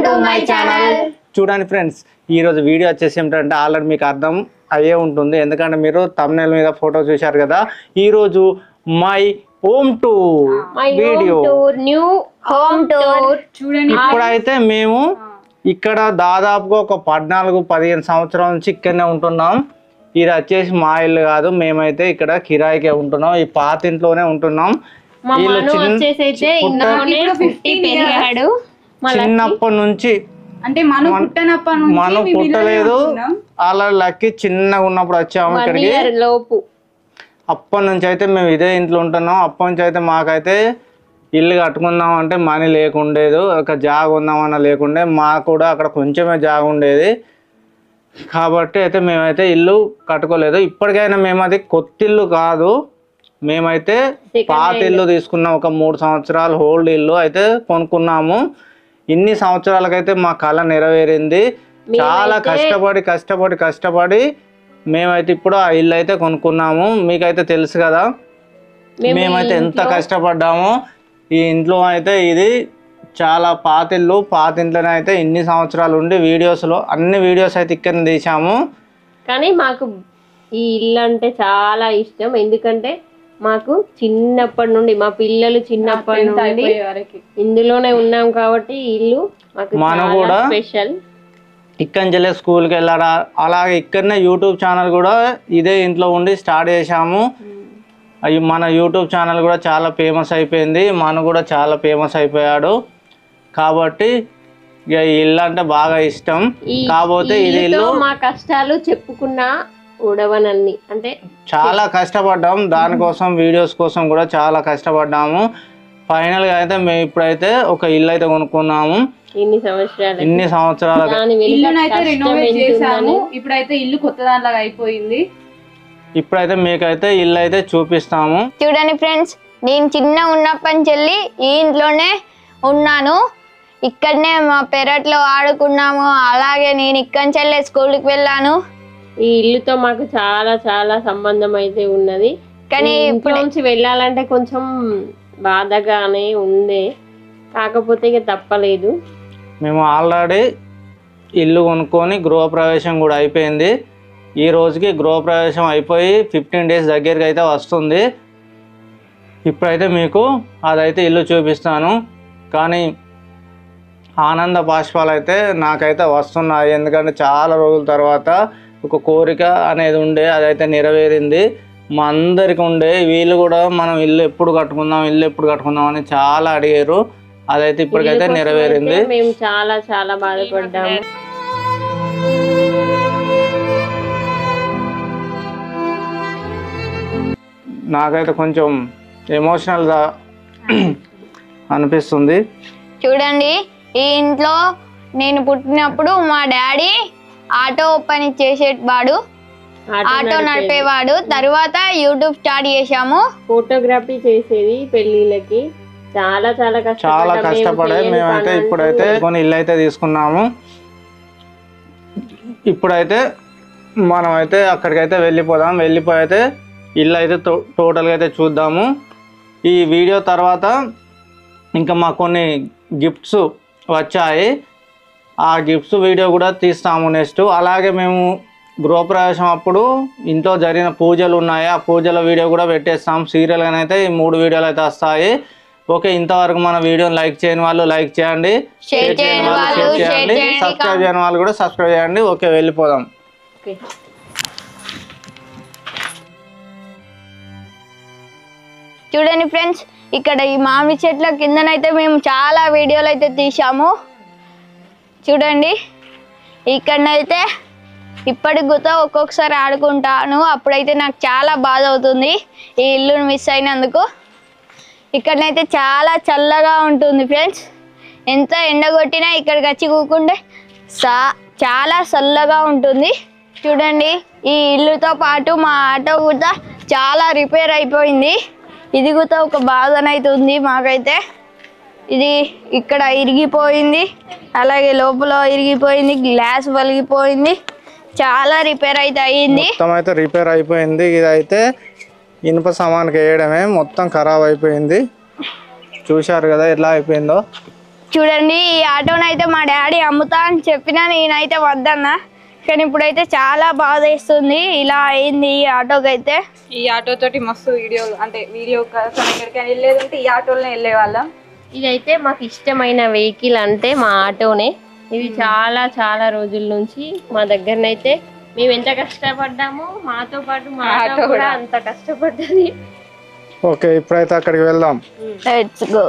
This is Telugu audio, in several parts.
to my channel. చూడండి ఫ్రెండ్స్, ఈ రోజు వీడియో వచ్చేసి ఏంటంటే ఆల్రెడీ మీకు అర్థం అయ్యే ఉంటుంది, ఎందుకంటే మీరు థంబ్నెయిల్ మీద ఫోటో చూశారు కదా. ఈ రోజు my home tour video, new home tour. చూడండి, ఇప్పుడైతే మేము ఇక్కడ దాదాపుగా ఒక 14-15 సంవత్సరాల నుంచి ఇక్కడనే ఉంటున్నాం. ఇది వచ్చేసి మా ఇల్లు కాదు, మేమైతే ఇక్కడ కిరాయికే ఉంటున్నాం. ఈ పాత చిన్నప్పటి నుంచి అంటే మనం పుట్టలేదు, అలా లక్కి చిన్నగా ఉన్నప్పుడు వచ్చాము ఇక్కడికి. అప్పటి నుంచి అయితే మేము ఇదే ఇంట్లో ఉంటున్నాం. అప్పటి నుంచి అయితే మాకైతే ఇల్లు కట్టుకుందాం అంటే మనీ లేకుండేది, ఒక జాగ ఉందామన్నా లేకుండే. మాకు కూడా అక్కడ కొంచెమే జాగ ఉండేది, కాబట్టి అయితే మేమైతే ఇల్లు కట్టుకోలేదు. ఇప్పటికైనా మేము అది కొత్త ఇల్లు కాదు, మేమైతే పాత ఇల్లు తీసుకున్నాం. ఒక 3 సంవత్సరాలు ఓల్డ్ ఇల్లు అయితే కొనుక్కున్నాము. ఇన్ని సంవత్సరాలకైతే మా కళ నెరవేరింది. చాలా కష్టపడి మేమైతే ఇప్పుడు ఆ ఇల్లు అయితే కొనుక్కున్నాము. మీకైతే తెలుసు కదా మేమైతే ఎంత కష్టపడ్డామో. ఈ ఇంట్లో అయితే ఇది చాలా పాత ఇల్లు. పాత ఇంట్లోనే అయితే ఇన్ని సంవత్సరాలు ఉండి అన్ని వీడియోస్ అయితే ఇక్కడ తీసాము. కానీ మాకు ఈ ఇల్లు అంటే చాలా ఇష్టం, ఎందుకంటే మాకు చిన్నప్పటి నుండి మా పిల్లలు చిన్నప్పటి నుండి ఇందులోనే ఉన్నాం కాబట్టి ఇల్లు మనం కూడా స్పెషల్. ఇక్కడి నుంచి స్కూల్కి వెళ్ళారా, అలాగే ఇక్కడనే యూట్యూబ్ ఛానల్ కూడా ఇదే ఇంట్లో ఉండి స్టార్ట్ చేసాము. మన యూట్యూబ్ ఛానల్ కూడా చాలా ఫేమస్ అయిపోయింది, మన కూడా చాలా ఫేమస్ అయిపోయాడు. కాబట్టి ఇక ఇల్లు అంటే బాగా ఇష్టం. కాకపోతే ఇది ఇల్లు మా కష్టాలు చెప్పుకున్నా ఉడవనన్ని, అంటే చాలా కష్టపడ్డాం దానికోసం, వీడియోస్ కోసం కూడా చాలా కష్టపడ్డాము. ఫైనల్గా అయితే మేము ఇప్పుడైతే ఒక ఇల్లు అయితే కొనుక్కున్నాము. ఇన్ని సంవత్సరాలు ఇప్పుడైతే ఇల్లు కొత్త దానిలాగా అయిపోయింది. ఇప్పుడైతే మీకైతే ఇల్లు అయితే చూపిస్తాము. చూడండి ఫ్రెండ్స్, నేను చిన్న ఉన్నప్పటి నుంచి ఈ ఇంట్లోనే ఉన్నాను. ఇక్కడనే మా పెరట్లో ఆడుకున్నాము. అలాగే నేను ఇక్కడి నుంచి స్కూల్కి వెళ్ళాను. ఈ ఇల్లుతో మాకు చాలా చాలా సంబంధం అయితే ఉన్నది. కానీ ఇప్పుడు నుంచి వెళ్ళాలంటే కొంచెం బాధగానే ఉండే, కాకపోతే ఇక తప్పలేదు. మేము ఆల్రెడీ ఇల్లు కొనుక్కొని గృహప్రవేశం కూడా అయిపోయింది. ఈ రోజుకి గృహప్రవేశం అయిపోయి 15 డేస్ దగ్గరికి అయితే వస్తుంది. ఇప్పుడైతే మీకు అదైతే ఇల్లు చూపిస్తాను. కానీ ఆనంద బాష్పాలు అయితే నాకైతే వస్తున్నాయి, ఎందుకంటే చాలా రోజుల తర్వాత ఒక కోరిక అనేది ఉండే, అదైతే నెరవేరింది. మా అందరికి ఉండే, వీళ్ళు కూడా మనం ఇల్లు ఎప్పుడు కట్టుకుందాం అని చాలా అడిగారు. అదైతే ఇప్పటికైతే నెరవేరింది. మేము చాలా చాలా బాధపడ్డాము. నాకైతే కొంచెం ఎమోషనల్గా అనిపిస్తుంది. చూడండి, ఈ ఇంట్లో నేను పుట్టినప్పుడు మా డాడీ ఆటో పని చేసేవాడు, ఆటో నడిపేవాడు. తర్వాత యూట్యూబ్ స్టార్ట్ చేసాము. ఫోటోగ్రఫీ చేసేది పెళ్లిళ్ళకి. చాలా కష్టపడే మేమైతే ఇప్పుడైతే కొన్ని ఇల్లు అయితే తీసుకున్నాము. ఇప్పుడైతే మనం అయితే అక్కడికైతే వెళ్ళిపోయితే ఇల్లు అయితే టోటల్గా అయితే చూద్దాము. ఈ వీడియో తర్వాత ఇంకా మాకు కొన్ని గిఫ్ట్స్ వచ్చాయి, ఆ గిఫ్ట్స్ వీడియో కూడా తీస్తాము నెక్స్ట్. అలాగే మేము గృహప్రవేశం అప్పుడు ఇంట్లో జరిగిన పూజలు ఉన్నాయి, ఆ పూజల వీడియో కూడా పెట్టేస్తాం. సీరియల్గానైతే ఈ 3 వీడియోలు అయితే వస్తాయి. ఓకే, ఇంతవరకు మన వీడియోని లైక్ చేయని వాళ్ళు లైక్ చేయండి, షేర్ చేయని వాళ్ళు షేర్ చేయండి, సబ్స్క్రైబ్ చేయని వాళ్ళు కూడా సబ్స్క్రైబ్ చేయండి. ఓకే, వెళ్ళిపోదాం. చూడండి ఫ్రెండ్స్, ఇక్కడ ఈ మామిడి చెట్ల కిందనైతే మేము చాలా వీడియోలు అయితే తీసాము. చూడండి, ఇక్కడనైతే ఇప్పటికి కూడా ఒక్కొక్కసారి ఆడుకుంటాను. అప్పుడైతే నాకు చాలా బాధ అవుతుంది ఈ ఇల్లుని మిస్ అయినందుకు. ఇక్కడనైతే చాలా చల్లగా ఉంటుంది ఫ్రెండ్స్. ఎంత ఎండ కొట్టినా ఇక్కడికి వచ్చి కూకుంటే చాలా చల్లగా ఉంటుంది. చూడండి, ఈ ఇల్లుతో పాటు మా ఆటో కూడా చాలా రిపేర్ అయిపోయింది. ఇది కూడా ఒక బాధనైతుంది మాకైతే. ఇది ఇక్కడ ఇరిగిపోయింది, అలాగే లోపల ఇరిగిపోయింది, గ్లాస్ పలిగిపోయింది, చాలా రిపేర్ అయితే అయ్యింది. మొత్తం అయితే రిపేర్ అయిపోయింది. ఇదైతే ఇనుప సామాన్కి వేయడమే మొత్తం ఖరాబ్ అయిపోయింది. చూశారు కదా ఎట్లా అయిపోయిందో. చూడండి ఈ ఆటోనైతే మా డాడీ అమ్ముతా అని చెప్పినా నేనైతే వద్దన్నా, కానీ ఇప్పుడైతే చాలా బాధ వేస్తుంది. ఇలా అయింది ఈ ఆటోకైతే. ఈ ఆటో తోటి మస్తు వీడియోలు అంటే వీడియో కోసం ఎక్కడికైనా వెళ్ళేదంటే ఈ ఆటోలోనే వెళ్ళే వాళ్ళం. ఇదైతే మాకు ఇష్టమైన వెహికల్ అంటే మా ఆటోనే. ఇది చాలా చాలా రోజుల నుంచి మా దగ్గరనైతే మేము ఎంత కష్టపడ్డామో మాతో పాటు మా ఆటో కూడా అంత కష్టపడ్డది. ఓకే, ఇప్పుడైతే అక్కడికి వెళ్దాం. Let's go.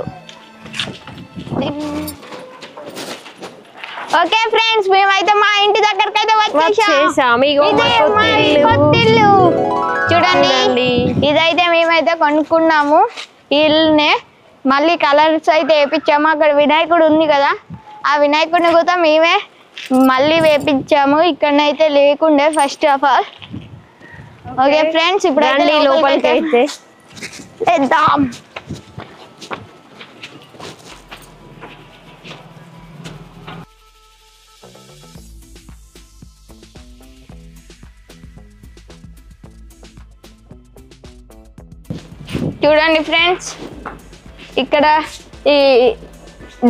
ఓకే ఫ్రెండ్స్, మేమైతే మా ఇంటి దగ్గరకైతే వచ్చేసాం. ఇదే మా కొత్త ఇల్లు. చూడండి, ఇదైతే మేమైతే కొనుక్కున్నాము ఈ ఇల్లునే. మళ్ళీ కలర్స్ అయితే వేపించాము. అక్కడ వినాయకుడు ఉంది కదా, ఆ వినాయకుడిని కూడా మేమే మళ్ళీ వేపించాము. ఇక్కడనైతే లేకుండే first of all. Okay friends, ఇప్పుడు లోపలికి అయితే వెళ్దాం. చూడండి ఫ్రెండ్స్, ఇక్కడ ఈ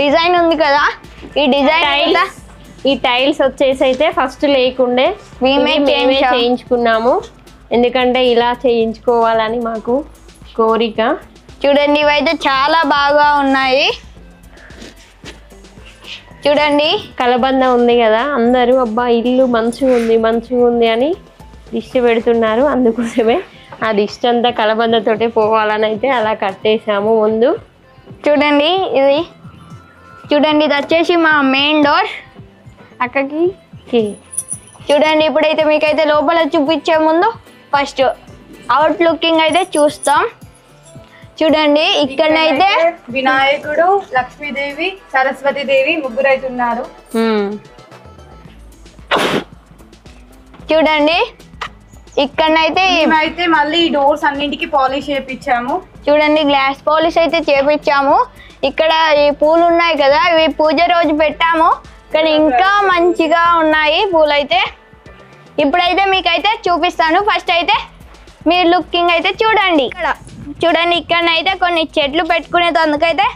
డిజైన్ ఉంది కదా, ఈ డిజైన్ ఈ టైల్స్ వచ్చేసి అయితే ఫస్ట్ లేకుండే మేమే చేయించుకున్నాము. ఎందుకంటే ఇలా చేయించుకోవాలని మాకు కోరిక. చూడండి, ఇవైతే చాలా బాగా ఉన్నాయి. చూడండి, కలబంద ఉంది కదా, అందరూ అబ్బా ఇల్లు మంచిగా ఉంది అని దిష్టి పెడుతున్నారు. అందుకోసమే ఆ దిష్టి అంతా కలబందతోటే పోవాలని అయితే అలా కట్టేసాము ముందు. చూడండి ఇది వచ్చేసి మా మెయిన్ డోర్ అక్కడికి. చూడండి, ఇప్పుడైతే మీకైతే లోపల చూపించే ముందు ఫస్ట్ అవుట్ లుకింగ్ అయితే చూస్తాం. చూడండి, ఇక్కడనైతే వినాయకుడు, లక్ష్మీదేవి, సరస్వతి దేవి ముగ్గురు అయితే ఉన్నారు. చూడండి, ఇక్కడనైతే మేమైతే మళ్ళీ డోర్స్ అన్నింటికి పాలిష్ చేయించాము. చూడండి, గ్లాస్ పాలిష్ అయితే చేపించాము. ఇక్కడ ఈ పూలు ఉన్నాయి కదా, ఇవి పూజ రోజు పెట్టాము, కానీ ఇంకా మంచిగా ఉన్నాయి పూలు అయితే. ఇప్పుడైతే మీకైతే చూపిస్తాను. ఫస్ట్ అయితే మీరు లుకింగ్ అయితే చూడండి. చూడండి, ఇక్కడనైతే కొన్ని చెట్లు పెట్టుకునేందుకైతే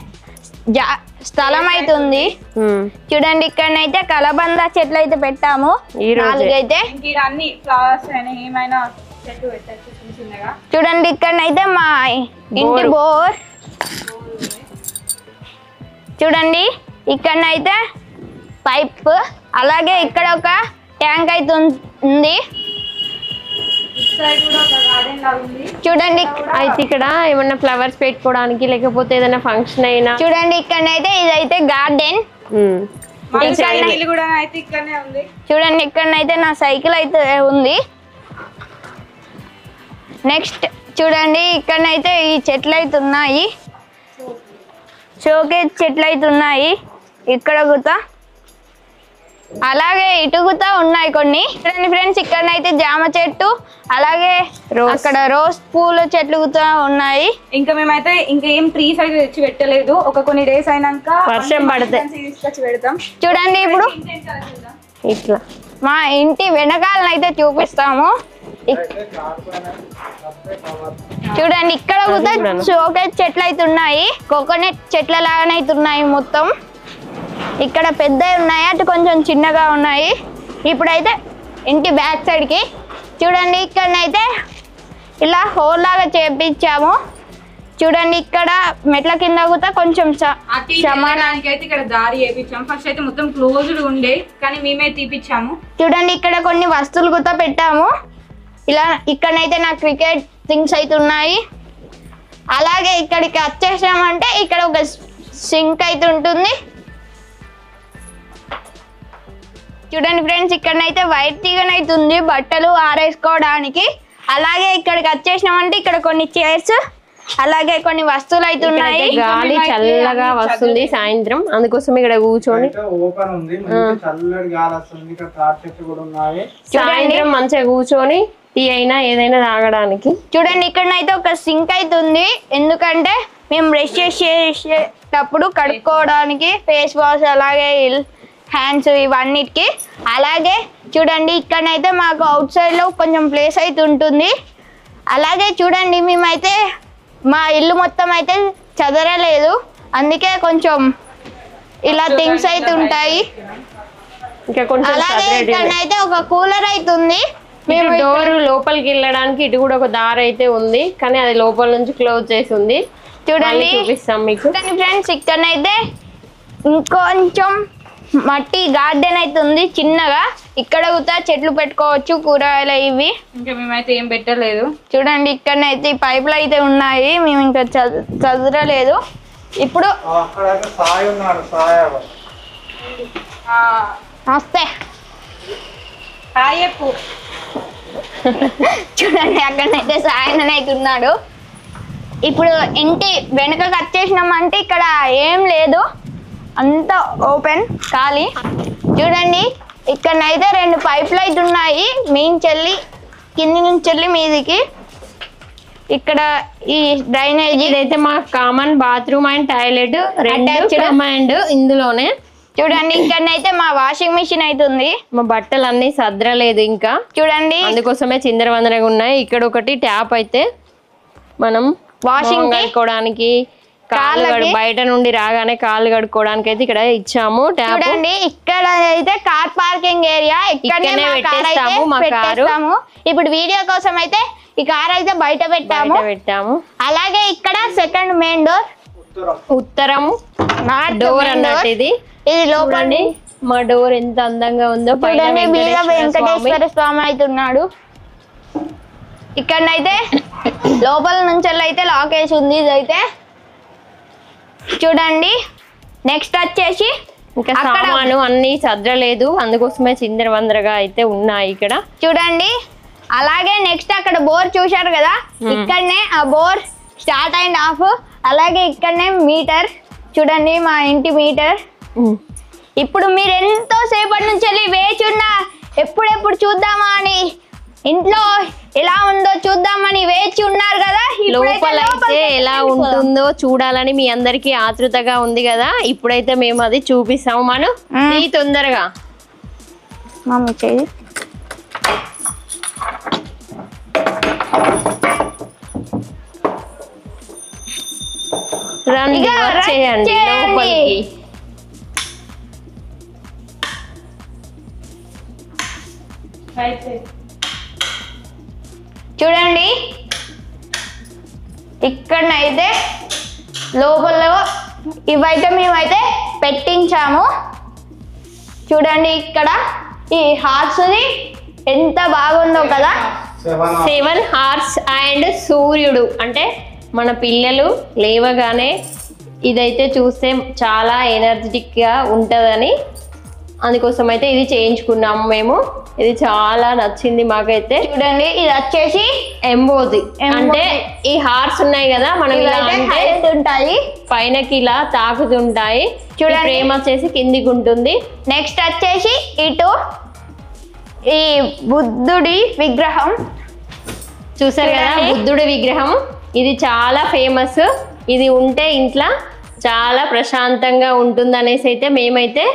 స్థలం అయితే ఉంది. చూడండి, ఇక్కడనైతే కలబంద చెట్లు అయితే పెట్టాము. నాలుగైతే అన్ని ఫ్లవర్స్ ఏమైనా చెట్లు పెట్టచ్చు చిన్నగా. చూడండి, ఇక్కడనైతే మా ఇంటి బోర్. చూడండి, ఇక్కడనైతే పైప్, అలాగే ఇక్కడ ఒక ట్యాంక్ అయితే ఉంది. చూడండి, అయితే ఇక్కడ ఏమన్నా ఫ్లవర్స్ పెట్టుకోవడానికి లేకపోతే ఏదైనా ఫంక్షన్ అయినా. చూడండి, ఇక్కడనైతే ఇదైతే గార్డెన్. చూడండి, ఇక్కడనైతే నా సైకిల్ అయితే ఉంది. నెక్స్ట్ చూడండి, ఇక్కడనైతే ఈ చెట్లు అయితే ఉన్నాయి, షోకేజ్ చెట్లు అయితే ఉన్నాయి ఇక్కడ కూడా. అలాగే ఇటుగుతా ఉన్నాయి కొన్ని. చూడండి ఫ్రెండ్స్, ఇక్కడనైతే జామ చెట్టు, అలాగే అక్కడ రోజ్ పూల చెట్లు కూడా ఉన్నాయి. ఇంకా మేమైతే ఇంకా ఏం ట్రీస్ అయితే తెచ్చి పెట్టలేదు. ఒక కొన్ని డేస్ అయినాక వర్షం పడితే తీసుకొచ్చి పెడతాం. చూడండి, ఇప్పుడు ఇట్లా మా ఇంటి వెనకాలనైతే చూపిస్తాము. చూడండి, ఇక్కడ కూడా షోకేజ్ చెట్లు అయితే ఉన్నాయి, కోకోనట్ చెట్ల లాగానైతే ఉన్నాయి మొత్తం. ఇక్కడ పెద్దవి ఉన్నాయి, అటు కొంచెం చిన్నగా ఉన్నాయి. ఇప్పుడైతే ఇంటి బ్యాక్ సైడ్కి చూడండి, ఇక్కడనైతే ఇలా హోల్ లాగా చేపించాము. చూడండి, ఇక్కడ మెట్ల కింద కూడా కొంచెం సమానానికి అయితే ఇక్కడ దారి వేయించాము. ఫస్ట్ అయితే మొత్తం క్లోజ్డ్ ఉండే, కానీ మేమే తీపిచ్చాము. చూడండి, ఇక్కడ కొన్ని వస్తువులు కూడా పెట్టాము. ఇలా ఇక్కడనైతే నా క్రికెట్ థింగ్స్ అయితే ఉన్నాయి. అలాగే ఇక్కడికి వచ్చేసామంటే ఇక్కడ ఒక సింక్ అయితే ఉంటుంది. చూడండి ఫ్రెండ్స్, ఇక్కడనైతే వైట్ తీగనైతే ఉంది బట్టలు ఆరేసుకోవడానికి. అలాగే ఇక్కడికి వచ్చేసినామంటే ఇక్కడ కొన్ని చైర్స్, అలాగే కొన్ని వస్తువులు అయితే ఉన్నాయి. గాలి చల్లగా వస్తుంది సాయంత్రం, అందుకోసం ఇక్కడ కూర్చొని ఓపెన్ ఉంది, చల్లటి గాలి వస్తుంది. ఇక్కడ తాటి చెట్లు కూడా ఉన్నాయి. సాయంత్రం మంచిగా కూర్చొని టీ అయినా ఏదైనా తాగడానికి. చూడండి, ఇక్కడనైతే ఒక సింక్ అయితే ఉంది, ఎందుకంటే మేము బ్రష్ చేసేటప్పుడు కడుక్కోవడానికి ఫేస్ వాష్, అలాగే హ్యాండ్స్ ఇవన్నిటికి. అలాగే చూడండి, ఇక్కడనైతే మాకు అవుట్ సైడ్ లో కొంచెం ప్లేస్ అయితే ఉంటుంది. అలాగే చూడండి, మేమైతే మా ఇల్లు మొత్తం అయితే చదరలేదు, అందుకే కొంచెం ఇలా థింగ్స్ అయితే ఉంటాయి. ఇంకా కొంచెం అలాగే ఇక్కడైతే ఒక కూలర్ అయితే ఉంది. మేము డోర్ లోపలికి వెళ్ళడానికి ఇటు కూడా ఒక దారి అయితే ఉంది, కానీ అది లోపల నుంచి క్లోజ్ చేసి ఉంది. చూడండి చూపిస్తాం మీకు ఫ్రెండ్స్. ఇక్కడనైతే ఇంకొంచెం మట్టి గార్డెన్ అయితే ఉంది చిన్నగా. ఇక్కడ కూడా చెట్లు పెట్టుకోవచ్చు, కూరగాయలు ఇవి. ఇంకా మేమైతే ఏం పెట్టలేదు. చూడండి ఇక్కడనైతే పైపులు అయితే ఉన్నాయి, మేము ఇంకా చదరలేదు. ఇప్పుడు వస్తే చూడండి అక్కడనైతే సాయన అయితే ఉన్నాడు. ఇప్పుడు ఇంటి వెనుకకు వచ్చేసినామంటే ఇక్కడ ఏం లేదు, అంత ఓపెన్ ఖాళీ. చూడండి ఇక్కడనైతే 2 పైపులు అయితే ఉన్నాయి, మీంచెల్లి కింది నుంచి మీదికి. ఇక్కడ ఈ డ్రైనేజ్ ఇదైతే మా common bathroom and toilet and ఇందులోనే. చూడండి ఇక్కడనైతే మా వాషింగ్ మిషన్ అయితే ఉంది. మా బట్టలు అన్ని సద్రలేదు ఇంకా, చూడండి అందుకోసమే చిందరవందరగా ఉన్నాయి. ఇక్కడ ఒకటి ట్యాప్ అయితే మనం వాషింగ్ కడుక్కోవడానికి, బయట నుండి రాగానే కాళ్ళు కడుక్కోవడానికి అయితే ఇక్కడ ఇచ్చాము ట్యాప్. చూడండి ఇక్కడ అయితే కార్ పార్కింగ్ ఏరియా, ఇక్కడనే పెట్టేస్తాము మా కారు. ఇప్పుడు వీడియో కోసం అయితే ఈ కార్ అయితే బయట పెట్టాము. అలాగే ఇక్కడ సెకండ్ మెయిన్ డోర్, ఉత్తరం డోర్ అన్నట్టు ఇది లోపల. మా డోర్ ఎంత అందంగా ఉందో. వెంకటేశ్వర స్వామి అయితే ఉన్నాడు. ఇక్కడనైతే లోపల నుంచి అయితే లాక్ వేసి ఉంది. ఇదైతే చూడండి. నెక్స్ట్ వచ్చేసి ఇంకా సామాను అన్ని సద్రలేదు, అందుకోసమే చిందరవందరగా అయితే ఉన్నాయి ఇక్కడ. చూడండి అలాగే నెక్స్ట్ అక్కడ బోర్ చూశారు కదా, ఇక్కడనే ఆ బోర్ స్టార్ట్ అండ్ ఆఫ్. అలాగే ఇక్కడనే మీటర్, చూడండి మా ఇంటి మీటర్. ఇప్పుడు మీరు ఎంతో సేపటి నుంచి వెళ్ళి వేచున్నా, ఎప్పుడెప్పుడు చూద్దామా అని, ఇంట్లో ఎలా ఉందో చూద్దామని వేచి ఉన్నారు కదా. లోపల అయితే ఎలా ఉంటుందో చూడాలని మీ అందరికి ఆతృతగా ఉంది కదా. ఇప్పుడైతే మేము అది చూపిస్తాము. మనం తొందరగా మమ్మీ చేయి. రండి వచ్చేయండి లోపలికి. చూడండి ఇక్కడనైతే లోపల ఇవైతే మేమైతే పెట్టించాము. చూడండి ఇక్కడ ఈ హార్స్ది ఎంత బాగుందో కదా. 7 హార్స్ అండ్ సూర్యుడు అంటే మన పిల్లలు లేవగానే ఇదైతే చూస్తే చాలా ఎనర్జెటిక్ గా ఉంటుందని, అందుకోసం అయితే ఇది చేయించుకున్నాము మేము. ఇది చాలా నచ్చింది మాకైతే. చూడండి ఇది వచ్చేసి ఎంబోది, అంటే ఈ హార్స్ ఉన్నాయి కదా మనం ఉంటాయి, పైనకి ఇలా తాకుతుంటాయి. చూడండి ఫ్రేమ్ వచ్చేసి కిందికి ఉంటుంది. నెక్స్ట్ వచ్చేసి ఇటు ఈ బుద్ధుడి విగ్రహం చూసారు కదా, బుద్ధుడి విగ్రహం. ఇది చాలా ఫేమస్. ఇది ఉంటే ఇంట్లో చాలా ప్రశాంతంగా ఉంటుంది అనేసి అయితే మేమైతే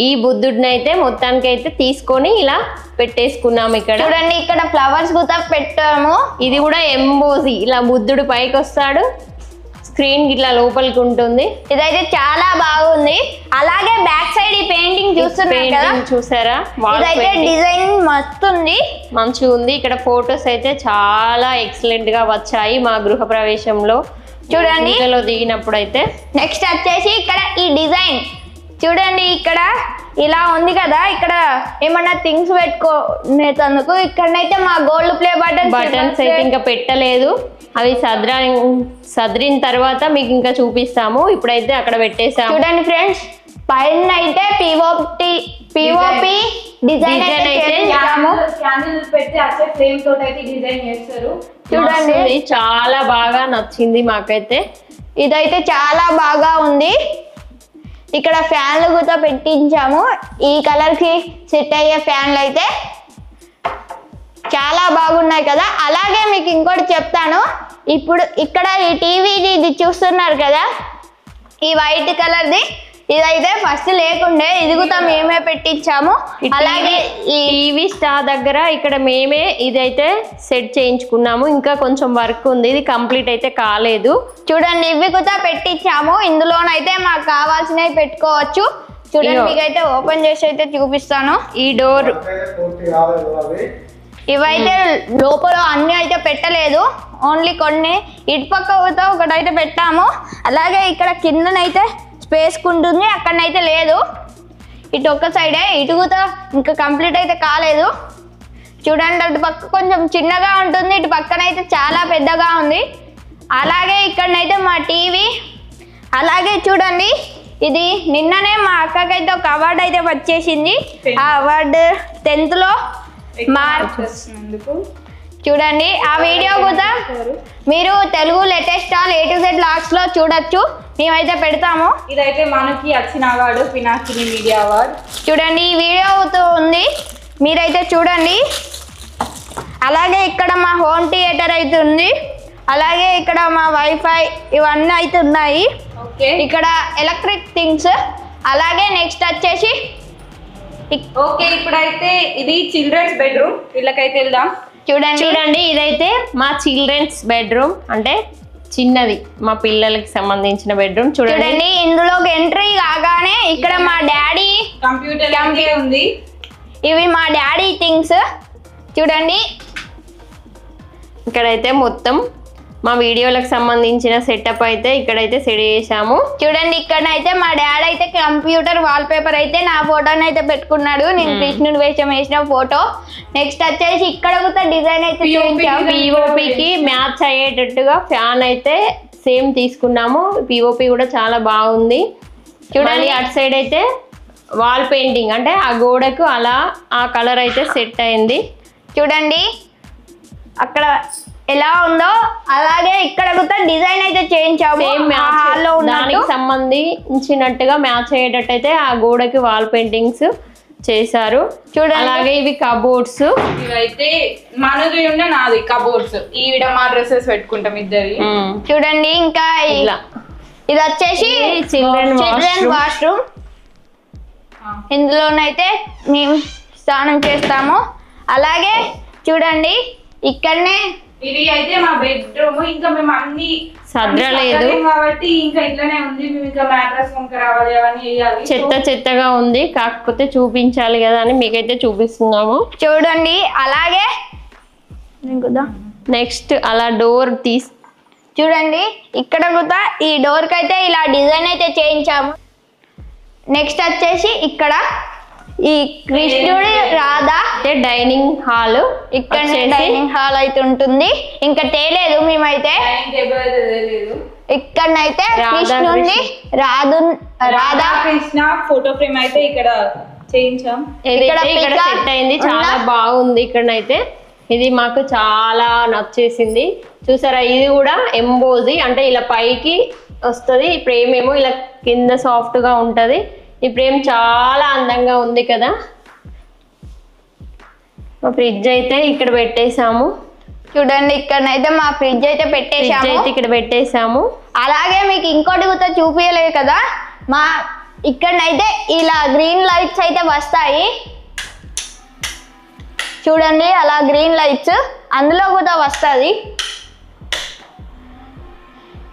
ఈ బుద్ధుడిని అయితే మొత్తానికి అయితే తీసుకొని ఇలా పెట్టేసుకున్నాము. ఇక్కడ చూడండి ఇక్కడ ఫ్లవర్స్ కూడా పెట్టాము. ఇది కూడా ఎంబోజీ, ఇలా బుద్ధుడు పైకి వస్తాడు, స్క్రీన్ ఇట్లా లోపలికి ఉంటుంది. ఇదైతే చాలా బాగుంది. అలాగే బ్యాక్ సైడ్ ఈ పెయింటింగ్ చూసారా, ఇదైతే డిజైన్ మస్తు ఉంది, మంచిగా ఉంది. ఇక్కడ ఫొటోస్ అయితే చాలా ఎక్సలెంట్ గా వచ్చాయి మా గృహ ప్రవేశంలో. చూడండి దిగినప్పుడు అయితే. నెక్స్ట్ వచ్చేసి ఇక్కడ ఈ డిజైన్ చూడండి, ఇక్కడ ఇలా ఉంది కదా, ఇక్కడ ఏమన్నా థింగ్స్ పెట్టుకునేందుకు. ఇక్కడనైతే మా గోల్డ్ ప్లే బటన్స్ అయితే ఇంకా పెట్టలేదు, అవి సద్రిన తర్వాత మీకు ఇంకా చూపిస్తాము. ఇప్పుడైతే అక్కడ పెట్టేసాము. చూడండి ఫ్రెండ్స్, పైన అయితే పిఓపి డిజైన్ చూడండి, చాలా బాగా నచ్చింది మాకైతే. ఇదైతే చాలా బాగా ఉంది. ఇక్కడ ఫ్యాన్లు కూడా పెట్టించాము. ఈ కలర్ కి సెట్ అయ్యే ఫ్యాన్లు అయితే చాలా బాగున్నాయి కదా. అలాగే మీకు ఇంకోటి చెప్తాను, ఇప్పుడు ఇక్కడ ఈ టీవీది ఇది చూస్తున్నారు కదా, ఈ వైట్ కలర్ది, ఇదైతే ఫస్ట్ లేకుండే, ఇది కూడా మేమే పెట్టించాము. అలాగే ఈ టీవీ స్టార్ దగ్గర ఇక్కడ మేమే ఇదైతే సెట్ చేయించుకున్నాము. ఇంకా కొంచెం వర్క్ ఉంది, ఇది కంప్లీట్ అయితే కాలేదు. చూడండి ఇవి కూడా పెట్టించాము. ఇందులోనైతే మాకు కావాల్సినవి పెట్టుకోవచ్చు. చూడండి మీకైతే ఓపెన్ చేసి అయితే చూపిస్తాను. ఈ డోర్ ఇవైతే లోపల అన్ని అయితే పెట్టలేదు, ఓన్లీ కొన్ని ఇటు పక్క ఒకటైతే పెట్టాము. అలాగే ఇక్కడ కిందనైతే స్పేస్ ఉంటుంది, అక్కడనైతే లేదు. ఇటు ఒక్క సైడే, ఇటు కూడా ఇంకా కంప్లీట్ అయితే కాలేదు. చూడండి అటు పక్క కొంచెం చిన్నగా ఉంటుంది, ఇటు పక్కనైతే చాలా పెద్దగా ఉంది. అలాగే ఇక్కడనైతే మా టీవీ. అలాగే చూడండి ఇది నిన్ననే మా అక్కకైతే ఒక అవార్డు అయితే వచ్చేసింది. ఆ అవార్డు 10th లో చూడండి. ఆ వీడియో కూడా మీరు Telugu latest all A to Z logs లో చూడొచ్చు, మేమైతే పెడతాము. ఇదైతే మనకి వచ్చిన అవార్డు పినాకిని మీడియా అవార్డు. చూడండి ఈ వీడియోతో ఉంది, మీరైతే చూడండి. అలాగే ఇక్కడ మా హోమ్ థియేటర్ అయితే ఉంది. అలాగే ఇక్కడ మా వైఫై ఇవన్నీ అయితే ఉన్నాయి. ఇక్కడ ఎలక్ట్రిక్ థింగ్స్. అలాగే నెక్స్ట్ వచ్చేసి ఓకే, ఇప్పుడైతే ఇది చిల్డ్రన్స్ బెడ్రూమ్, వీళ్ళకైతే వెళ్దాం. చూడండి ఇదైతే మా చిల్డ్రన్స్ బెడ్రూమ్, అంటే చిన్నది మా పిల్లలకి సంబంధించిన బెడ్రూమ్. చూడండి ఇందులోకి ఎంట్రీ కాగానే ఇక్కడ మా డాడీ కంప్యూటర్ ఉంది. ఇవి మా డాడీ థింగ్స్. చూడండి ఇక్కడైతే మొత్తం మా వీడియోలకు సంబంధించిన సెటప్ అయితే ఇక్కడైతే సెట్ చేసాము. చూడండి ఇక్కడైతే మా డాడీ అయితే కంప్యూటర్ వాల్ పేపర్ అయితే నా ఫోటోని అయితే పెట్టుకున్నాడు, నేను కృష్ణుడి వేషం వేసిన ఫోటో. నెక్స్ట్ వచ్చేసి ఇక్కడ కూడా డిజైన్ అయితే పిఓపికి మ్యాచ్ అయ్యేటట్టుగా ఫ్యాన్ అయితే సేమ్ తీసుకున్నాము. పిఓపి కూడా చాలా బాగుంది. చూడండి అటు సైడ్ అయితే వాల్ పెయింటింగ్, అంటే ఆ గోడకు అలా ఆ కలర్ అయితే సెట్ అయింది. చూడండి అక్కడ ఎలా ఉందో అలాగే ఇక్కడ కూడా డిజైన్ అయితే చేయించాము. దానికి సంబంధించినట్టుగా మ్యాచ్ అయ్యేటట్టు అయితే ఆ గోడకి వాల్ పెయింటింగ్స్ చేశారు. చూడండి అలాగే ఇవి కబోర్డ్స్. ఇవైతే మనది ఉన్న నాది కబోర్డ్స్. ఈవిడ మా డ్రెస్సెస్ పెట్టుకుంటాం ఇద్దరి. చూడండి ఇంకా ఇలా ఇది వచ్చేసి చిల్డ్రన్ వాష్రూమ్. ఇందులోనైతే మేము స్నానం చేస్తాము. అలాగే చూడండి ఇక్కడనే ఇది అయితే మా బెడ్రూమ్. ఇంకా మేము అన్ని సద్రలేదు కాబట్టి ఇంకా ఇట్లనే ఉంది. మేము ఇంకా మ్యాట్రస్ కొనుక్క రావాలి, అవన్నీ వేయాలి. చెత్తగా ఉంది, కాకపోతే చూపించాలి కదా అని మీకైతే చూపిస్తున్నాము. చూడండి అలాగే నెక్స్ట్ అలా డోర్ చూడండి ఇక్కడ కూడా ఈ డోర్ కి అయితే ఇలా డిజైన్ అయితే చేయించాము. నెక్స్ట్ వచ్చేసి ఇక్కడ ఈ కృష్ణుడి రాధా డైనింగ్ హాల్. ఇక్కడ డైనింగ్ హాల్ అయితే ఉంటుంది. ఇంకా తేలేదు మేమైతే. ఇక్కడనైతే కృష్ణుడిని రాధా కృష్ణ ఫోటో ఫ్రేమ్ అయితే ఇక్కడ చేయించాం. ఇక్కడ సెట్ అయింది, చాలా బాగుంది. ఇక్కడనైతే ఇది మాకు చాలా నచ్చేసింది. చూసారా ఇది కూడా ఎంబోజీ, అంటే ఇలా పైకి వస్తుంది. ఈ ఫ్రేమ్ ఏమో ఇలా కింద సాఫ్ట్ గా ఉంటది. ఈ ఫ్రేమ్ చాలా అందంగా ఉంది కదా. మా ఫ్రిడ్జ్ అయితే ఇక్కడ పెట్టేసాము. చూడండి ఇక్కడనైతే మా ఫ్రిడ్జ్ అయితే ఇక్కడ పెట్టేసాము. అలాగే మీకు ఇంకోటి కూడా చూపించలేదు కదా, మా ఇక్కడనైతే ఇలా గ్రీన్ లైట్స్ అయితే వస్తాయి. చూడండి అలా గ్రీన్ లైట్స్ అందులో కూడా వస్తుంది.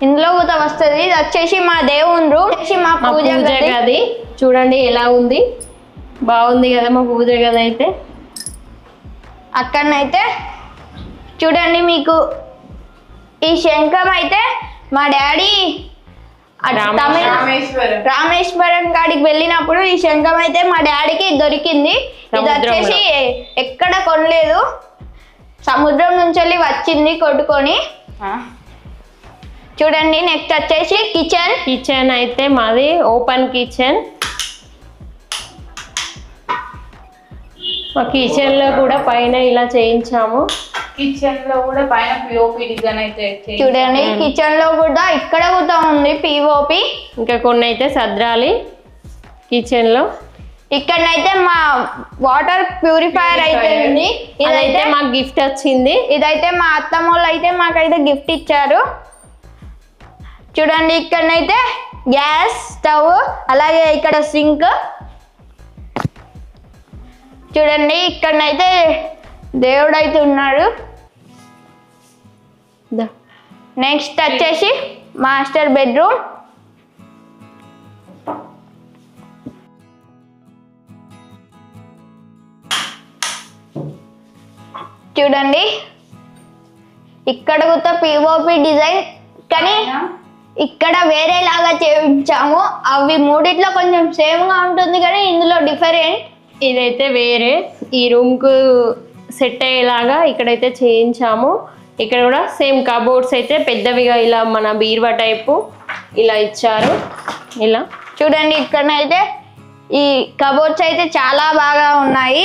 ఇందులో కూడా వస్తుంది. ఇది వచ్చేసి మా దేవుని రూమ్, మా పూజ గది. చూడండి ఎలా ఉంది, బాగుంది కదా మా పూజ గది అయితే. అక్కడనైతే చూడండి మీకు ఈ శంఖం అయితే మా డాడీ రామేశ్వరం కాడికి వెళ్ళినప్పుడు ఈ శంఖం అయితే మా డాడీకి దొరికింది. ఇది వచ్చేసి ఎక్కడ కొనలేదు, సముద్రం నుంచి వెళ్ళి వచ్చింది కొట్టుకొని. చూడండి నెక్స్ట్ వచ్చేసి కిచెన్ అయితే మాది ఓపెన్ కిచెన్. మా కిచెన్ లో కూడా పైన ఇలా చేయించాము. కిచెన్ లో కూడా పైన పిఓపి డిజైన్ అయితే చూడండి. కిచెన్ లో కూడా ఇక్కడ కూడా ఉంది పిఓపి. ఇంకా కొన్ని అయితే సద్రాలి కిచెన్ లో. ఇక్కడనైతే మా వాటర్ ప్యూరిఫైయర్ అయితే ఉంది. ఇదైతే మాకు గిఫ్ట్ వచ్చింది. ఇదైతే మా అత్తమ్మోళ్ళు అయితే మాకైతే గిఫ్ట్ ఇచ్చారు. చూడండి ఇక్కడనైతే గ్యాస్ స్టవ్, అలాగే ఇక్కడ సింక్. చూడండి ఇక్కడనైతే దేవుడు అయితే ఉన్నాడు. నెక్స్ట్ వచ్చేసి మాస్టర్ బెడ్రూమ్. చూడండి ఇక్కడ కూడా పిఓపి డిజైన్, కానీ ఇక్కడ వేరేలాగా చేయించాము. అవి మూడిట్లో కొంచెం సేమ్ గా ఉంటుంది కానీ ఇందులో డిఫరెంట్. ఇదైతే వేరే, ఈ రూమ్ కు సెట్ అయ్యేలాగా ఇక్కడైతే చేయించాము. ఇక్కడ కూడా సేమ్ కబోర్డ్స్ అయితే పెద్దవిగా ఇలా మన బీరువా టైపు ఇలా ఇచ్చారు. ఇలా చూడండి ఇక్కడనైతే ఈ కబోర్డ్స్ అయితే చాలా బాగా ఉన్నాయి.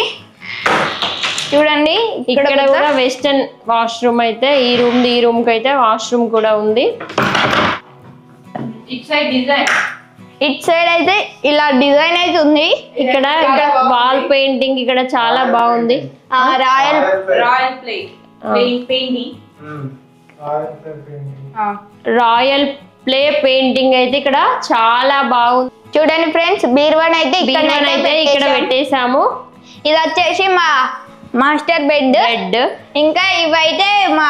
చూడండి ఇక్కడ కూడా వెస్టర్న్ వాష్రూమ్ అయితే ఈ రూమ్ కి అయితే వాష్రూమ్ కూడా ఉంది. It side design, it side అయితే ఇలా డిజైన్ అయితే ఉంది. ఇక్కడ వాల్ పెయింటింగ్ ఇక్కడ చాలా బాగుంది. Royal painting, royal play painting అయితే ఇక్కడ చాలా బాగుంది. చూడండి ఫ్రెండ్స్, బీరువాన్ అయితే ఇక్కడ పెట్టేసాము. ఇది వచ్చేసి మా మాస్టర్ బెడ్. ఇంకా ఇవైతే మా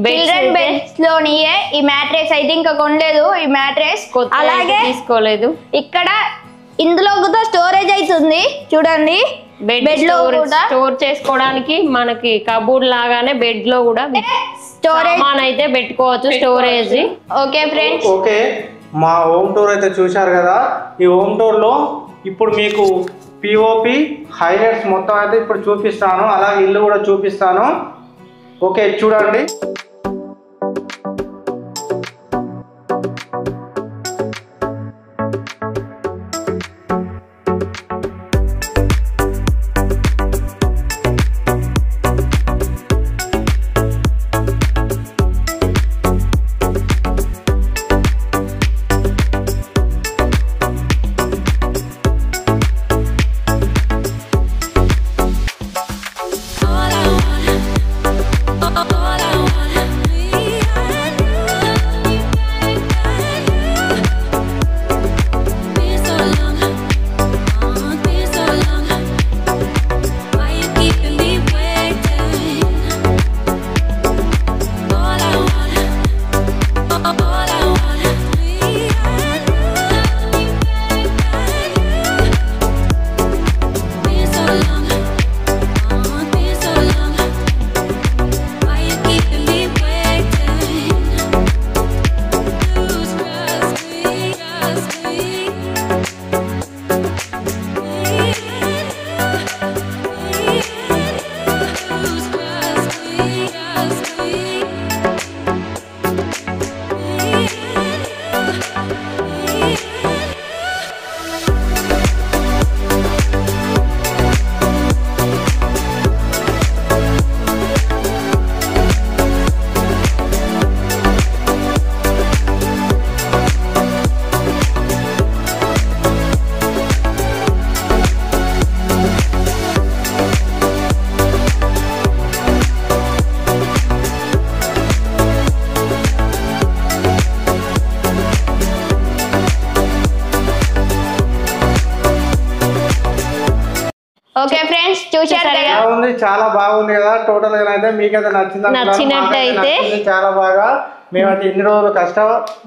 చిల్డ్రన్ బెడ్స్ లోనియే. ఈ మ్యాట్రెస్ అయితే ఇంకా కొనలేదు. ఈ మ్యాట్రెస్ అలాగే తీసుకోలేదు. ఇక్కడ ఇందులో కూడా స్టోరేజ్ అవుతుంది. చూడండి బెడ్ లో స్టోర్ చేసుకోవడానికి మనకి కబోర్డ్ లాగానే బెడ్ లో కూడా స్టోరేజ్ అయితే పెట్టుకోవచ్చు, స్టోరేజ్. ఓకే ఫ్రెండ్స్, ఓకే మా హోమ్ టూర్ అయితే చూశారు కదా. ఈ హోమ్ టూర్ లో ఇప్పుడు మీకు పిఓపి హైలైట్స్ మొత్తం అయితే ఇప్పుడు చూపిస్తాను, అలాగే ఇల్లు కూడా చూపిస్తాను. ఓకే చూడండి. ఓకే ఫ్రెండ్స్, చూశారు కదా, బాగుంది, చాలా బాగుంది కదా. టోటల్ గా అయితే మీకైతే నచ్చినట్టయితే చాలా బాగా. మేమైతే ఇన్ని రోజులు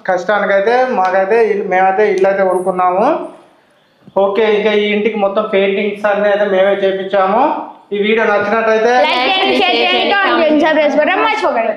కష్టానికైతే మాకైతే మేమైతే ఇల్లు అయితే కొనుక్కున్నాము. ఓకే, ఇంకా ఈ ఇంటికి మొత్తం పెయింటింగ్స్ అన్ని అయితే మేమే చేపించాము. ఈ వీడియో నచ్చినట్టయితే లైక్ చేయండి, షేర్ చేయండి, కామెంట్ చేయండి, సబ్స్క్రైబ్ చేసుకోవడం మర్చిపోకండి.